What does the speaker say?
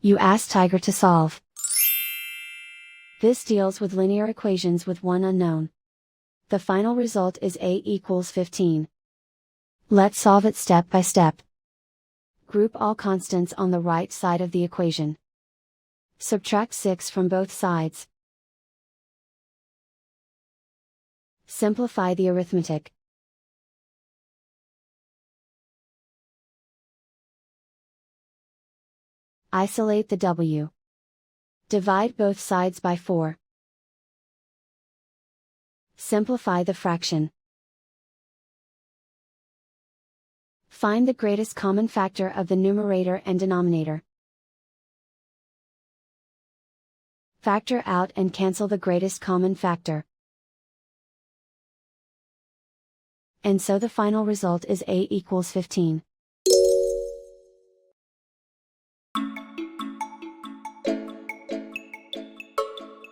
You ask Tiger to solve. This deals with linear equations with one unknown. The final result is a equals 15. Let's solve it step by step. Group all constants on the right side of the equation. Subtract 6 from both sides. Simplify the arithmetic. Isolate the w. Divide both sides by 4. Simplify the fraction. Find the greatest common factor of the numerator and denominator. Factor out and cancel the greatest common factor. And so the final result is a equals 15.